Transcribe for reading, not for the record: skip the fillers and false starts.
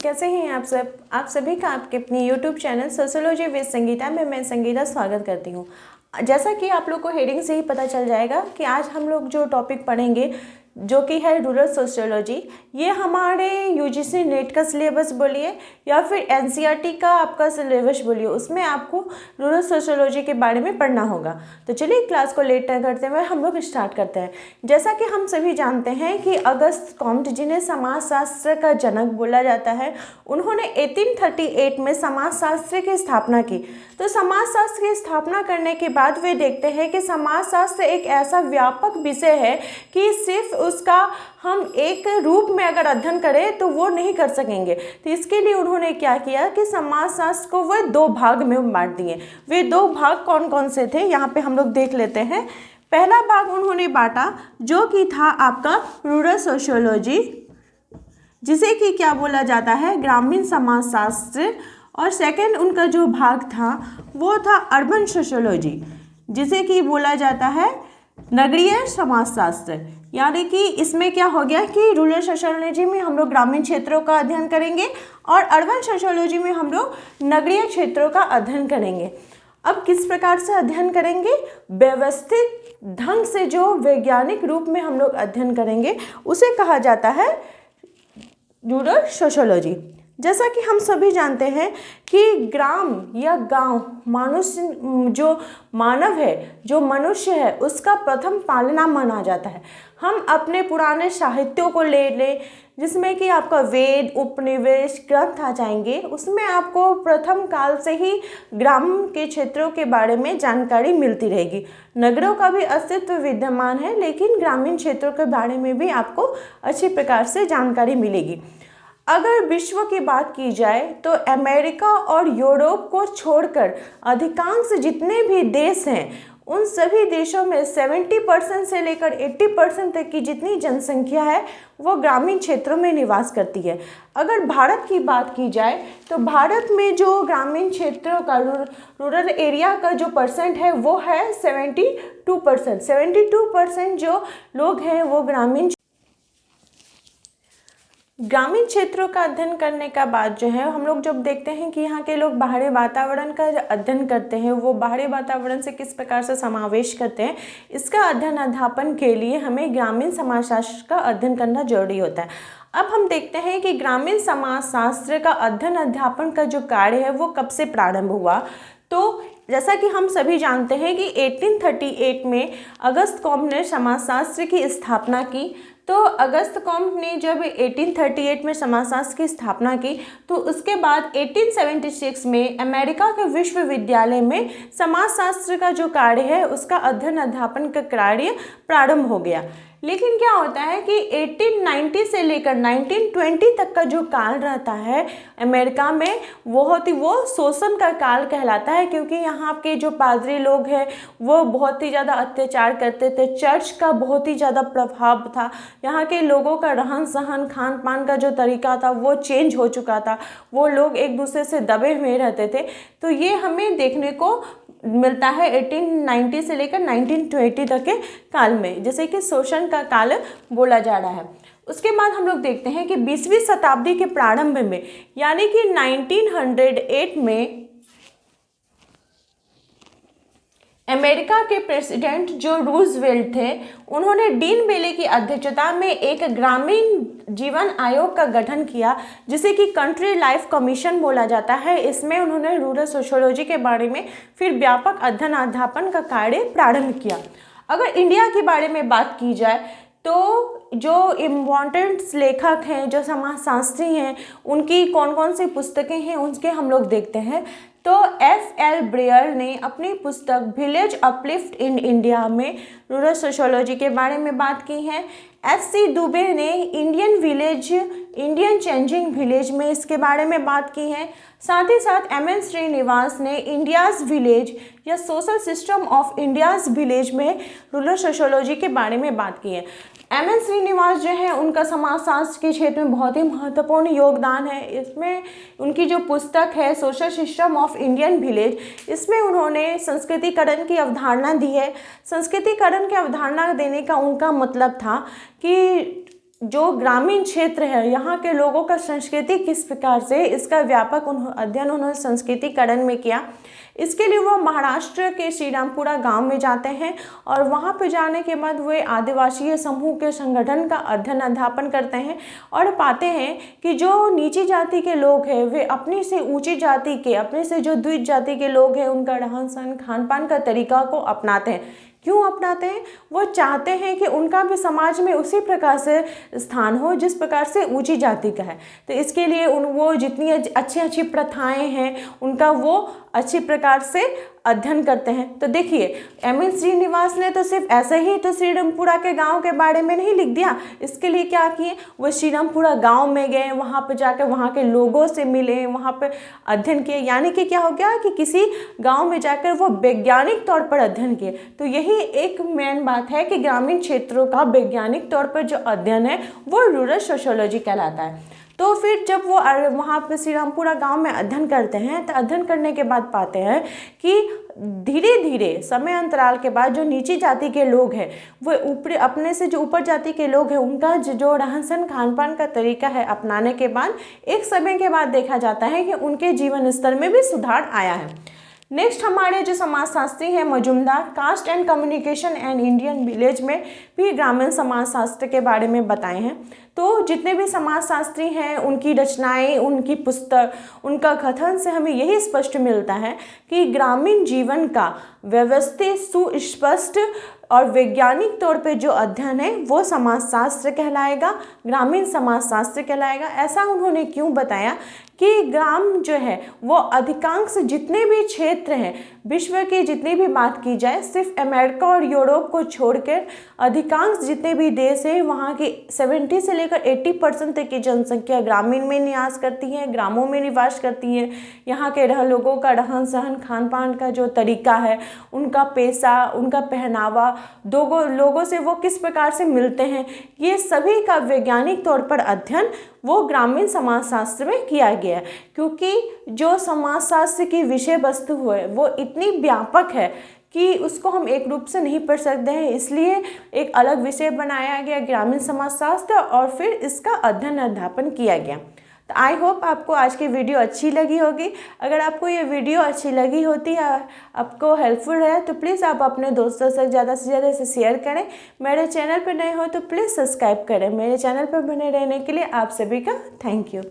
कैसे हैं आप सब? आप सभी का आपके अपनी YouTube channel sociology with Sangeeta में मैं संगीता स्वागत करती हूँ। जैसा कि आप लोग को हेडिंग से ही पता चल जाएगा कि आज हम लोग जो टॉपिक पढ़ेंगे जो कि है रूरल सोशियोलॉजी, ये हमारे यूजीसी नेट का सिलेबस बोलिए या फिर एनसीईआरटी का आपका सिलेबस बोलिए, उसमें आपको रूरल सोशियोलॉजी के बारे में पढ़ना होगा। तो चलिए क्लास को लेट न करते हुए हम लोग स्टार्ट करते हैं। जैसा कि हम सभी जानते हैं कि अगस्त कॉम्ट, जिन्हें समाजशास्त्र का जनक बोला जाता है, उन्होंने 1838 में समाजशास्त्र की स्थापना की। तो समाजशास्त्र की स्थापना करने के बाद वे देखते हैं कि समाजशास्त्र एक ऐसा व्यापक विषय है कि सिर्फ उसका हम एक रूप में अगर अध्ययन करें तो वो नहीं कर सकेंगे। तो इसके लिए उन्होंने क्या किया कि समाजशास्त्र को वह दो भाग में बांट दिए। वे दो भाग कौन कौन से थे, यहाँ पे हम लोग देख लेते हैं। पहला भाग उन्होंने बांटा जो कि था आपका रूरल सोशियोलॉजी, जिसे कि क्या बोला जाता है, ग्रामीण समाजशास्त्र। और सेकंड उनका जो भाग था वो था अर्बन सोशियोलॉजी, जिसे कि बोला जाता है नगरीय समाजशास्त्र। यानी कि इसमें क्या हो गया कि रूरल सोशियोलॉजी में हम लोग ग्रामीण क्षेत्रों का अध्ययन करेंगे और अर्बन सोशियोलॉजी में हम लोग नगरीय क्षेत्रों का अध्ययन करेंगे। अब किस प्रकार से अध्ययन करेंगे? व्यवस्थित ढंग से जो वैज्ञानिक रूप में हम लोग अध्ययन करेंगे उसे कहा जाता है रूरल सोशियोलॉजी। जैसा कि हम सभी जानते हैं कि ग्राम या गांव जो मनुष्य है उसका प्रथम पालना माना जाता है। हम अपने पुराने साहित्यों को ले लें, जिसमें कि आपका वेद, उपनिवेश ग्रंथ आ जाएंगे, उसमें आपको प्रथम काल से ही ग्राम के क्षेत्रों के बारे में जानकारी मिलती रहेगी। नगरों का भी अस्तित्व विद्यमान है, लेकिन ग्रामीण क्षेत्रों के बारे में भी आपको अच्छी प्रकार से जानकारी मिलेगी। अगर विश्व की बात की जाए तो अमेरिका और यूरोप को छोड़कर अधिकांश जितने भी देश हैं उन सभी देशों में 70% से लेकर 80% तक की जितनी जनसंख्या है वो ग्रामीण क्षेत्रों में निवास करती है। अगर भारत की बात की जाए तो भारत में जो ग्रामीण क्षेत्रों का रूरल एरिया का जो परसेंट है वो है 72%। 72% जो लोग हैं वो ग्रामीण क्षेत्रों का अध्ययन करने का बाद जो है हम लोग जब देखते हैं कि यहाँ के लोग बाहरी वातावरण का अध्ययन करते हैं, वो बाहरी वातावरण से किस प्रकार से समावेश करते हैं, इसका अध्ययन अध्यापन के लिए हमें ग्रामीण समाजशास्त्र का अध्ययन करना जरूरी होता है। अब हम देखते हैं कि ग्रामीण समाजशास्त्र का अध्ययन अध्यापन का जो कार्य है वो कब से प्रारंभ हुआ। तो जैसा कि हम सभी जानते हैं कि 1838 में अगस्त कॉम्ट ने समाजशास्त्र की स्थापना की। तो अगस्त कॉम्ट ने जब 1838 में समाजशास्त्र की स्थापना की तो उसके बाद 1876 में अमेरिका के विश्वविद्यालय में समाजशास्त्र का जो कार्य है उसका अध्ययन अध्यापन का कार्य प्रारंभ हो गया। लेकिन क्या होता है कि 1890 से लेकर 1920 तक का जो काल रहता है अमेरिका में वो शोषण का काल कहलाता है, क्योंकि यहाँ के जो पादरी लोग हैं वो बहुत ही ज़्यादा अत्याचार करते थे। चर्च का बहुत ही ज़्यादा प्रभाव था। यहाँ के लोगों का रहन सहन, खान पान का जो तरीका था वो चेंज हो चुका था। वो लोग एक दूसरे से दबे हुए रहते थे। तो ये हमें देखने को मिलता है 1890 से लेकर 1920 तक के काल में, जैसे कि शोषण का काल बोला जा रहा है। उसके बाद हम लोग देखते हैं कि 20वीं शताब्दी के प्रारंभ में यानी कि 1908 में अमेरिका के प्रेसिडेंट जो रूजवेल्ट थे, उन्होंने डीन बेले की अध्यक्षता में एक ग्रामीण जीवन आयोग का गठन किया, जिसे कि कंट्री लाइफ कमीशन बोला जाता है। इसमें उन्होंने रूरल सोशियोलॉजी के बारे में फिर व्यापक अध्ययन अध्यापन का कार्य प्रारंभ किया। अगर इंडिया के बारे में बात की जाए तो जो इम्पॉर्टेंट लेखक हैं, जो समाजशास्त्री हैं, उनकी कौन कौन सी पुस्तकें हैं उनके हम लोग देखते हैं। तो F.L. ब्रेयर ने अपनी पुस्तक विलेज अपलिफ्ट इन इंडिया में रूरल सोशियोलॉजी के बारे में बात की है। F.C. दुबे ने इंडियन चेंजिंग विलेज में इसके बारे में बात की है। साथ ही साथ M.N. श्रीनिवास ने इंडियाज़ विलेज या social system of India's village में रूरल सोशियोलॉजी के बारे में बात की है। M.N. श्रीनिवास जो है उनका समाजशास्त्र के क्षेत्र में बहुत ही महत्वपूर्ण योगदान है। इसमें उनकी जो पुस्तक है social system of Indian village, इसमें उन्होंने संस्कृतिकरण की अवधारणा दी है। संस्कृतिकरण की अवधारणा देने का उनका मतलब था कि जो ग्रामीण क्षेत्र है यहाँ के लोगों का संस्कृति किस प्रकार से, इसका व्यापक अध्ययन उन्होंने संस्कृतिकरण में किया। इसके लिए वो महाराष्ट्र के श्रीरामपुरा गांव में जाते हैं और वहाँ पे जाने के बाद वे आदिवासी समूह के संगठन का अध्ययन अध्यापन करते हैं और पाते हैं कि जो नीची जाति के लोग हैं वे अपनी से ऊंची जाति के, अपने से जो द्विज जाति के लोग हैं उनका रहन सहन खान पान का तरीका को अपनाते हैं। क्यों अपनाते हैं? वो चाहते हैं कि उनका भी समाज में उसी प्रकार से स्थान हो जिस प्रकार से ऊंची जाति का है। तो इसके लिए वो जितनी अच्छी अच्छी प्रथाएं हैं उनका वो अच्छी प्रकार से अध्ययन करते हैं। तो देखिए एम.एन. श्रीनिवास ने तो सिर्फ ऐसे ही तो श्रीरामपुरा के गांव के बारे में नहीं लिख दिया। इसके लिए क्या किए, वो श्रीरामपुरा गांव में गए, वहां पर जाकर वहां के लोगों से मिले, वहां पर अध्ययन किए। यानी कि क्या हो गया कि किसी गांव में जाकर वो वैज्ञानिक तौर पर अध्ययन किए। तो यही एक मेन बात है कि ग्रामीण क्षेत्रों का वैज्ञानिक तौर पर जो अध्ययन है वो रूरल सोशियोलॉजी कहलाता है। तो फिर जब वो वहाँ पर श्रीरामपुरा गांव में अध्ययन करते हैं तो अध्ययन करने के बाद पाते हैं कि धीरे धीरे समय अंतराल के बाद जो नीची जाति के लोग हैं वो ऊपरी अपने से जो ऊपर जाति के लोग हैं उनका जो रहन सहन खान पान का तरीका है अपनाने के बाद एक समय के बाद देखा जाता है कि उनके जीवन स्तर में भी सुधार आया है। नेक्स्ट हमारे जो समाजशास्त्री हैं Majumdar, caste and communication and Indian village में भी ग्रामीण समाजशास्त्र के बारे में बताए हैं। तो जितने भी समाजशास्त्री हैं उनकी रचनाएं, उनकी पुस्तक, उनका कथन से हमें यही स्पष्ट मिलता है कि ग्रामीण जीवन का व्यवस्थित, सुस्पष्ट और वैज्ञानिक तौर पे जो अध्ययन है वो समाजशास्त्र कहलाएगा, ग्रामीण समाजशास्त्र कहलाएगा। ऐसा उन्होंने क्यों बताया कि ग्राम जो है वो अधिकांश जितने भी क्षेत्र हैं विश्व की जितनी भी बात की जाए सिर्फ अमेरिका और यूरोप को छोड़कर अधिकांश जितने भी देश हैं वहाँ की 70 से लेकर 80% तक की जनसंख्या ग्रामीण में निवास करती है, ग्रामों में निवास करती है। यहाँ के लोगों का रहन सहन खान पान का जो तरीका है, उनका पेशा, उनका पहनावा, लोगों से वो किस प्रकार से मिलते हैं, ये सभी का वैज्ञानिक तौर पर अध्ययन वो ग्रामीण समाजशास्त्र में किया गया है। क्योंकि जो समाजशास्त्र की विषय वस्तु है वो इतनी व्यापक है कि उसको हम एक रूप से नहीं पढ़ सकते हैं, इसलिए एक अलग विषय बनाया गया ग्रामीण समाजशास्त्र और फिर इसका अध्ययन अध्यापन किया गया। तो आई होप आपको आज की वीडियो अच्छी लगी होगी। अगर आपको ये वीडियो अच्छी लगी होती है, आपको हेल्पफुल है तो प्लीज़ आप अपने दोस्तों से ज़्यादा इसे शेयर करें। मेरे चैनल पर नए हो तो प्लीज़ सब्सक्राइब करें। मेरे चैनल पर बने रहने के लिए आप सभी का थैंक यू।